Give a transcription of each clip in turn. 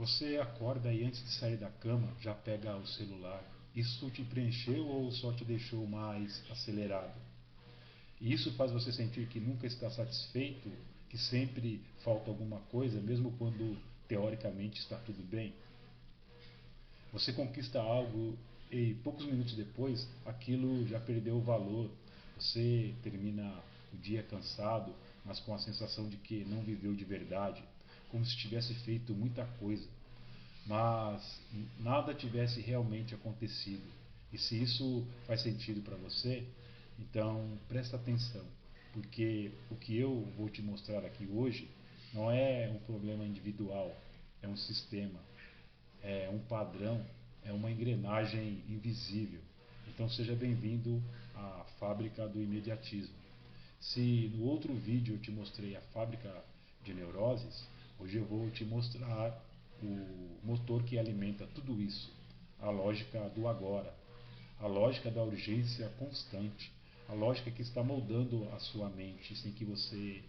Você acorda e antes de sair da cama já pega o celular. Isso te preencheu ou só te deixou mais acelerado? E isso faz você sentir que nunca está satisfeito, que sempre falta alguma coisa, mesmo quando teoricamente está tudo bem? Você conquista algo e poucos minutos depois aquilo já perdeu o valor. Você termina o dia cansado, mas com a sensação de que não viveu de verdade, como se tivesse feito muita coisa, mas nada tivesse realmente acontecido. E se isso faz sentido para você, então presta atenção, porque o que eu vou te mostrar aqui hoje não é um problema individual, é um sistema, é um padrão, é uma engrenagem invisível. Então seja bem-vindo à fábrica do imediatismo. Se no outro vídeo eu te mostrei a fábrica de neuroses, hoje eu vou te mostrar o motor que alimenta tudo isso, a lógica do agora, a lógica da urgência constante, a lógica que está moldando a sua mente sem que você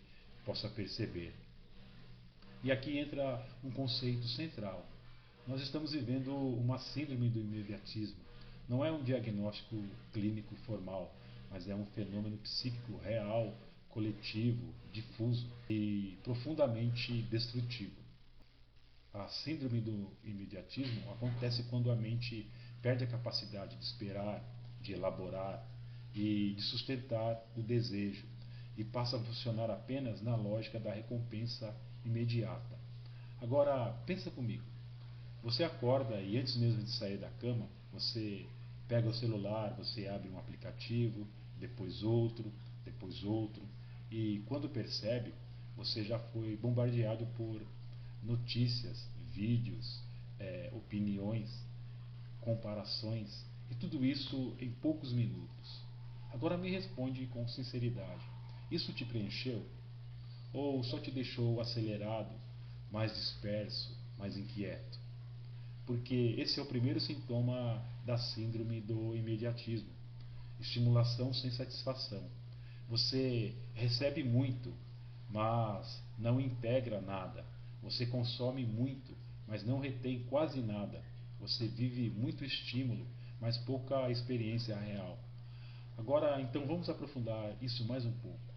possa perceber. E aqui entra um conceito central. Nós estamos vivendo uma síndrome do imediatismo. Não é um diagnóstico clínico formal, mas é um fenômeno psíquico real, coletivo, difuso e profundamente destrutivo. A síndrome do imediatismo acontece quando a mente perde a capacidade de esperar, de elaborar e de sustentar o desejo e passa a funcionar apenas na lógica da recompensa imediata. Agora, pensa comigo. Você acorda e antes mesmo de sair da cama, você pega o celular, você abre um aplicativo, depois outro, e quando percebe, você já foi bombardeado por notícias, vídeos, opiniões, comparações, e tudo isso em poucos minutos. Agora me responde com sinceridade: isso te preencheu? Ou só te deixou acelerado, mais disperso, mais inquieto? Porque esse é o primeiro sintoma da síndrome do imediatismo: estimulação sem satisfação. Você recebe muito, mas não integra nada. Você consome muito, mas não retém quase nada. Você vive muito estímulo, mas pouca experiência real. Agora, então vamos aprofundar isso mais um pouco.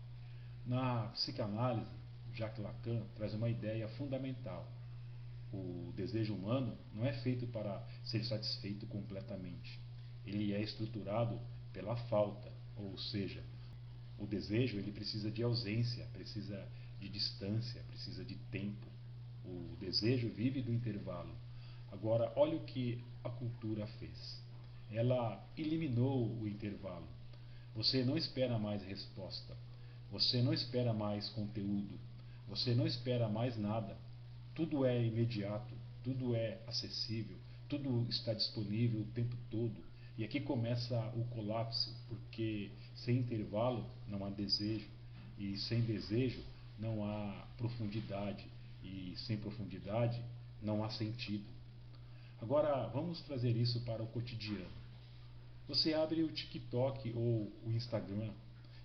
Na psicanálise, Jacques Lacan traz uma ideia fundamental: o desejo humano não é feito para ser satisfeito completamente. Ele é estruturado pela falta, ou seja, o desejo ele precisa de ausência, precisa de distância, precisa de tempo. O desejo vive do intervalo. Agora, olha o que a cultura fez. Ela eliminou o intervalo. Você não espera mais resposta. Você não espera mais conteúdo. Você não espera mais nada. Tudo é imediato, tudo é acessível, tudo está disponível o tempo todo. E aqui começa o colapso, porque sem intervalo não há desejo, e sem desejo não há profundidade, e sem profundidade não há sentido. Agora vamos trazer isso para o cotidiano. Você abre o TikTok ou o Instagram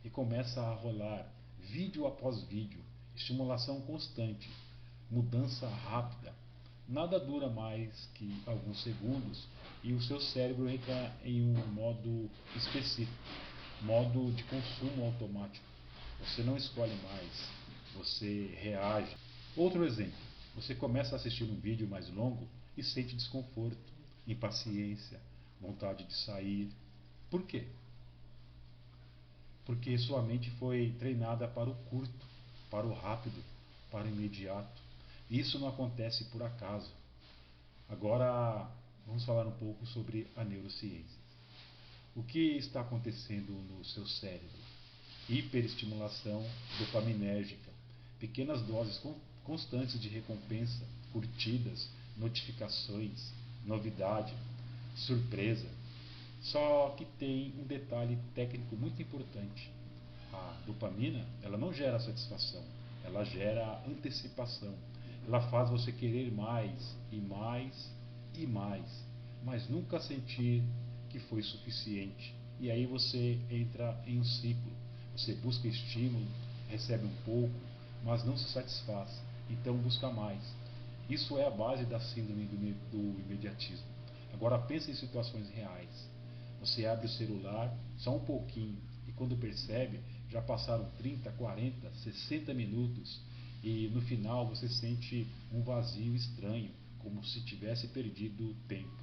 e começa a rolar vídeo após vídeo, estimulação constante, mudança rápida. Nada dura mais que alguns segundos e o seu cérebro entra em um modo específico, modo de consumo automático. Você não escolhe mais, você reage. Outro exemplo: você começa a assistir um vídeo mais longo e sente desconforto, impaciência, vontade de sair. Por quê? Porque sua mente foi treinada para o curto, para o rápido, para o imediato. Isso não acontece por acaso. Agora vamos falar um pouco sobre a neurociência. O que está acontecendo no seu cérebro? Hiperestimulação dopaminérgica, pequenas doses constantes de recompensa, curtidas, notificações, novidade, surpresa. Só que tem um detalhe técnico muito importante: a dopamina ela não gera satisfação, ela gera antecipação. Ela faz você querer mais e mais e mais, mas nunca sentir que foi suficiente. E aí você entra em um ciclo. Você busca estímulo, recebe um pouco, mas não se satisfaz, então busca mais. Isso é a base da síndrome do imediatismo. Agora pense em situações reais. Você abre o celular só um pouquinho e quando percebe, já passaram 30, 40, 60 minutos e no final você sente um vazio estranho, como se tivesse perdido o tempo.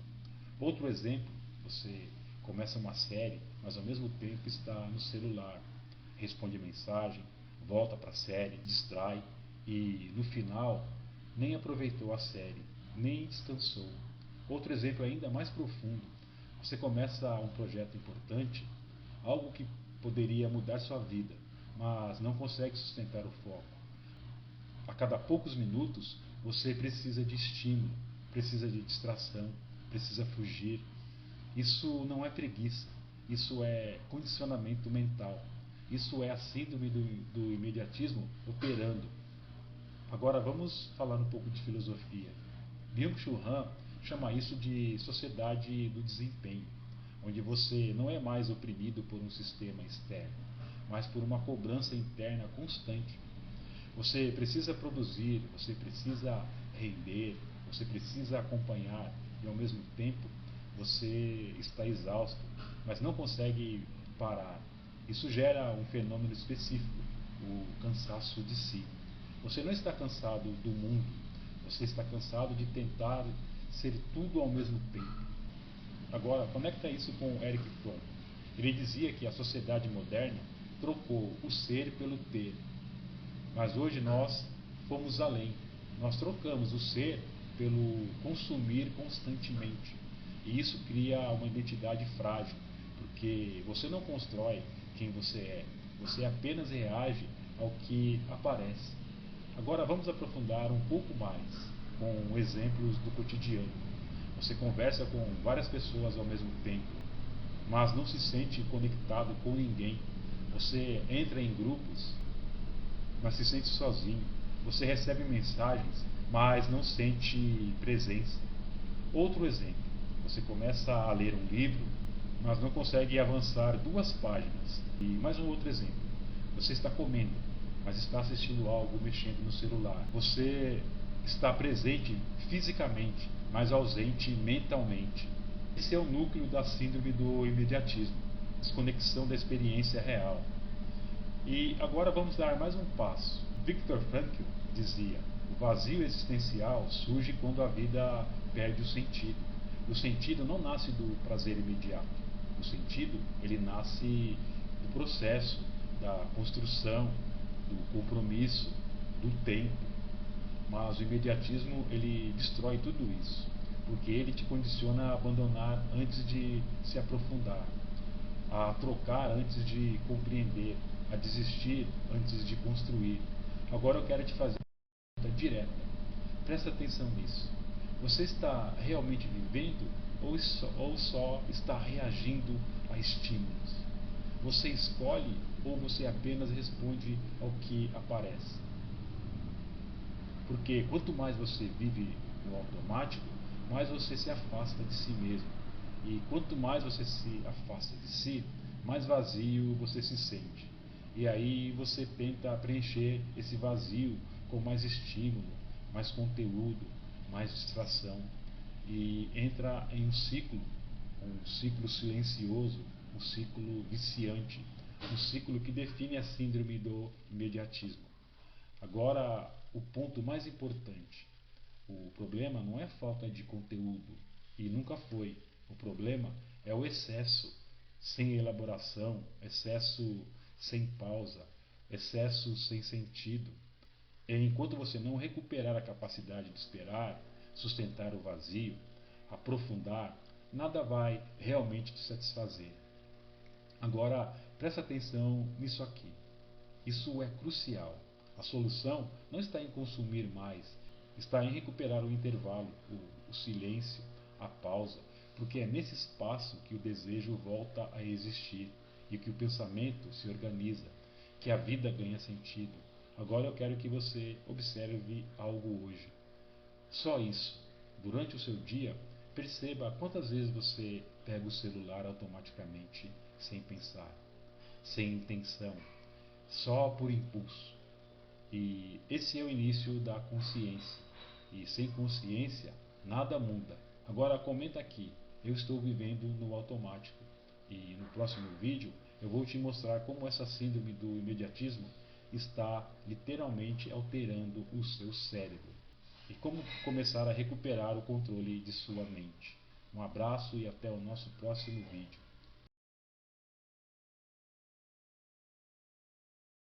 Outro exemplo, você começa uma série, mas ao mesmo tempo está no celular, responde mensagem, volta para a série, distrai e no final nem aproveitou a série, nem descansou. Outro exemplo ainda mais profundo, você começa um projeto importante, algo que poderia mudar sua vida, mas não consegue sustentar o foco. A cada poucos minutos você precisa de estímulo, precisa de distração, precisa fugir. Isso não é preguiça, isso é condicionamento mental. Isso é a síndrome do imediatismo operando. Agora vamos falar um pouco de filosofia. Byung-Chul Han chama isso de sociedade do desempenho, onde você não é mais oprimido por um sistema externo, mas por uma cobrança interna constante. Você precisa produzir, você precisa render, você precisa acompanhar e ao mesmo tempo você está exausto, mas não consegue parar. Isso gera um fenômeno específico, o cansaço de si. Você não está cansado do mundo, você está cansado de tentar ser tudo ao mesmo tempo. Agora, conecta isso com Erich Fromm. Ele dizia que a sociedade moderna trocou o ser pelo ter. Mas hoje nós fomos além. Nós trocamos o ser pelo consumir constantemente. E isso cria uma identidade frágil, porque você não constrói quem você é, você apenas reage ao que aparece. Agora vamos aprofundar um pouco mais com exemplos do cotidiano. Você conversa com várias pessoas ao mesmo tempo, mas não se sente conectado com ninguém. Você entra em grupos, mas se sente sozinho. Você recebe mensagens, mas não sente presença. Outro exemplo, você começa a ler um livro, mas não consegue avançar 2 páginas. E mais um outro exemplo, você está comendo, mas está assistindo algo mexendo no celular. Você está presente fisicamente, mas ausente mentalmente. Esse é o núcleo da síndrome do imediatismo, desconexão da experiência real. E agora vamos dar mais um passo. Viktor Frankl dizia: o vazio existencial surge quando a vida perde o sentido. O sentido não nasce do prazer imediato. O sentido, ele nasce do processo, da construção, do compromisso, do tempo. Mas o imediatismo, ele destrói tudo isso, porque ele te condiciona a abandonar antes de se aprofundar, a trocar antes de compreender, a desistir antes de construir. Agora eu quero te fazer uma pergunta direta. Presta atenção nisso. Você está realmente vivendo ou só está reagindo a estímulos? Você escolhe ou você apenas responde ao que aparece? Porque quanto mais você vive no automático, mais você se afasta de si mesmo. E quanto mais você se afasta de si, mais vazio você se sente. E aí você tenta preencher esse vazio com mais estímulo, mais conteúdo, mais distração. E entra em um ciclo silencioso, um ciclo viciante, um ciclo que define a síndrome do imediatismo. Agora, o ponto mais importante: o problema não é falta de conteúdo, e nunca foi. O problema é o excesso, sem elaboração, excesso sem pausa, excesso sem sentido. E enquanto você não recuperar a capacidade de esperar, sustentar o vazio, aprofundar, nada vai realmente te satisfazer. Agora, presta atenção nisso aqui. Isso é crucial. A solução não está em consumir mais, está em recuperar o intervalo, o silêncio, a pausa, porque é nesse espaço que o desejo volta a existir e que o pensamento se organiza, que a vida ganha sentido. Agora eu quero que você observe algo hoje. Só isso. Durante o seu dia, perceba quantas vezes você pega o celular automaticamente, sem pensar, sem intenção, só por impulso. E esse é o início da consciência. E sem consciência, nada muda. Agora comenta aqui, eu estou vivendo no automático. E no próximo vídeo eu vou te mostrar como essa síndrome do imediatismo está literalmente alterando o seu cérebro. E como começar a recuperar o controle de sua mente. Um abraço e até o nosso próximo vídeo.